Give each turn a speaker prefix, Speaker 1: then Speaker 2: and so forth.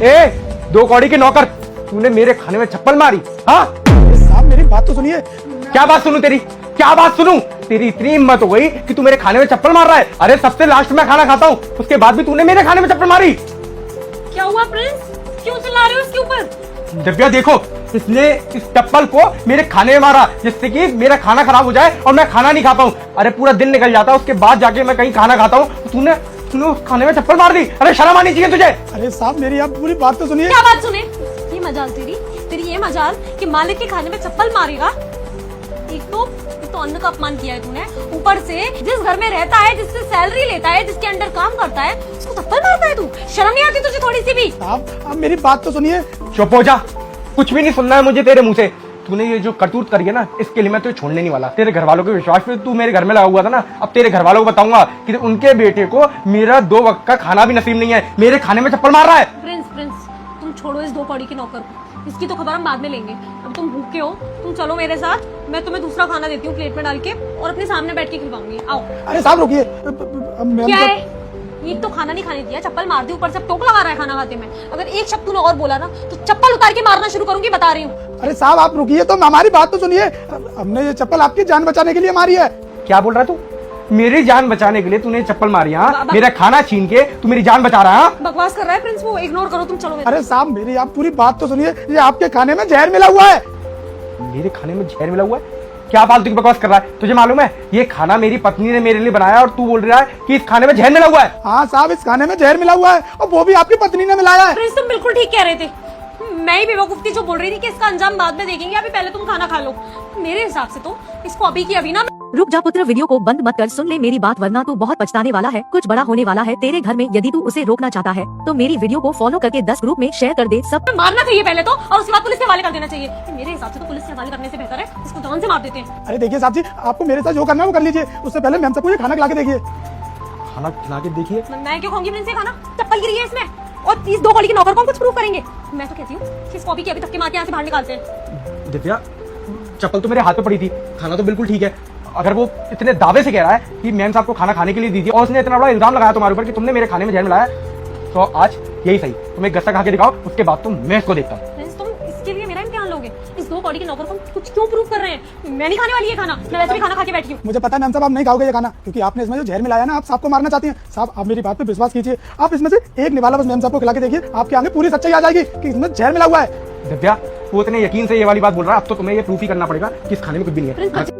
Speaker 1: ए, दो कौड़ी के नौकर, तूने मेरे खाने में चप्पल मारी? हाँ
Speaker 2: साहब मेरी बात तो सुनिए।
Speaker 1: क्या बात सुनूं तेरी? क्या बात सुनूं? तेरी इतनी हिम्मत हो गई कि तू मेरे खाने में चप्पल मार रहा है? अरे सबसे लास्ट में खाना खाता हूँ, उसके बाद भी तूने मेरे खाने में चप्पल मारी।
Speaker 3: क्या हुआ प्रिंस, क्यों चिल्ला रहे हो इसके ऊपर?
Speaker 1: दिव्या देखो, इसने इस चप्पल को मेरे खाने में मारा जिससे कि मेरा खाना खराब हो जाए और मैं खाना नहीं खा पाऊं। अरे पूरा दिन निकल जाता है, उसके बाद जाके मैं कहीं खाना खाता हूँ, तूने उस खाने में चप्पल मार दी। अरे शर्म आनी चाहिए तुझे।
Speaker 2: अरे साहब मेरी आप पूरी बात तो सुनिए।
Speaker 3: क्या बात सुने? ये मजाल तेरी ये मजाल कि मालिक के खाने में चप्पल मारेगा। एक तो अन्न का अपमान किया है तूने, ऊपर से जिस घर में रहता है, जिससे सैलरी लेता है, जिसके अंडर काम करता है, उसको चप्पल मारता है तू। शर्म नहीं आती तुझे थोड़ी सी भी?
Speaker 2: आप मेरी बात तो सुनिए।
Speaker 1: चुप हो जा, कुछ भी नहीं सुनना है मुझे तेरे मुंह से। तूने ये जो करतूत करी है ना, इसके लिए मैं तुझे छोड़ने नहीं वाला। तेरे घर वालों के विश्वास पे तू मेरे घर में लगा हुआ था ना, अब तेरे घर वालों को बताऊंगा कि उनके बेटे को मेरा 2 वक्त का खाना भी नसीब नहीं है, मेरे खाने में चप्पल मार रहा है।
Speaker 3: प्रिंस तुम छोड़ो इस 2 कौड़ी के नौकर को, इसकी तो खबर हम बाद में लेंगे। अब तुम भूखे हो, तुम चलो मेरे साथ, मैं तुम्हें दूसरा खाना देती हूँ प्लेट में डाल के और अपने सामने बैठ के खिलवाऊंगी। आओ।
Speaker 2: अरे साहब रुकिए।
Speaker 3: क्या है? एक तो खाना नहीं खाने दिया, चप्पल मार दी, ऊपर से टोक लगा रहा है खाना खाते में। अगर एक शब्द तूने और बोला ना तो चप्पल उतार के मारना शुरू करूंगी, बता रही हूँ।
Speaker 2: अरे साहब आप रुकिए तो, हमारी बात तो सुनिए। हमने ये चप्पल आपकी जान बचाने के लिए मारी है।
Speaker 1: क्या बोल रहा है तू? मेरी जान बचाने के लिए तूने चप्पल मारी? हाँ, मेरा खाना छीन के तू मेरी जान बचा रहा है?
Speaker 3: बकवास कर रहा है प्रिंस, वो इग्नोर करो, तुम चलो।
Speaker 2: अरे साहब मेरी आप पूरी बात तो सुनिए, ये आपके खाने में जहर मिला हुआ है।
Speaker 1: मेरे खाने में जहर मिला हुआ है? क्या फालतू की बकवास कर रहा है? तुझे मालूम है ये खाना मेरी पत्नी ने मेरे लिए बनाया और तू बोल रहा है कि इस खाने में जहर मिला हुआ है?
Speaker 2: हाँ साहब इस खाने में जहर मिला हुआ है और वो भी आपकी पत्नी ने मिलाया है।
Speaker 3: प्रिंस तुम बिल्कुल ठीक कह रहे थे, मैं ही बेवकूफ थी जो बोल रही थी कि इसका अंजाम बाद में देखेंगे, अभी पहले तुम खाना खा लो। मेरे हिसाब से तो इसको अभी की अभी ना।
Speaker 4: रुक जा पुत्र, वीडियो को बंद मत कर, सुन ले मेरी बात, वरना तू बहुत पछताने वाला है। कुछ बड़ा होने वाला है तेरे घर में। यदि तू उसे रोकना चाहता है तो मेरी वीडियो को फॉलो करके 10 ग्रुप में शेयर कर दे। सब
Speaker 3: मारना चाहिए पहले तो, और उसके बाद पुलिस के हवाले कर देना चाहिए। मेरे हिसाब से तो पुलिस के हवाले करने से बेहतर है इसको जान से मार देते हैं।
Speaker 2: अरे देखिए साहब जी, आपको मेरे साथ जो करना है वो कर लीजिए, उससे पहले मैम सबको ये खाना खिला के देखिए।
Speaker 1: खाना खिला के देखिए?
Speaker 3: मैं क्यों खाऊंगी प्रिंस ये खाना? चप्पल गिरी है इसमें, और इस 2 कौड़ी के नौकर को हम कुछ प्रूफ करेंगे। मैं तो कहती हूँ कि इस कॉपी की अभी तक के मार के यहाँ से बाहर निकालते हैं।
Speaker 1: दिव्या, चप्पल तो मेरे हाथ पे पड़ी थी, खाना तो बिल्कुल ठीक है। अगर वो इतने दावे से कह रहा है कि मैम साहब को खाना खाने के लिए दीजिए और उसने इतना बड़ा इल्जाम लगाया तुम्हारे ऊपर कि तुमने मेरे खाने में जहर मिलाया, तो आज यही सही, तुम एक गस्सा खा के दिखाओ, उसके बाद तुम मैं इसको देखता हूँ।
Speaker 3: तुम इसके लिए मेरा इम्तिहान लोगे? इस 2 कौड़ी के नौकर को कुछ क्यों प्रूफ कर रहे हैं? मैं नहीं खाने वाली ये खाना, मैं वैसे भी खाना खा के बैठी हूँ।
Speaker 2: मुझे पता है मैम साहब आप नहीं खाओगे ये खाना, क्योंकि आपने इसमें जो जहर मिलाया ना, आप साहब को मारना चाहती हैं। साहब आप मेरी बात पे विश्वास कीजिए, आप इसमें से एक निवाला बस मैम साहब को खिला के देखिए, आपके आगे पूरी सच्चाई आ जाएगी कि इसमें जहर मिला हुआ है।
Speaker 1: दिव्या, वो इतने यकीन से ये वाली बात बोल रहा है, अब तो तुम्हें ये प्रूफ ही करना पड़ेगा कि इस खाने में कुछ भी नहीं है।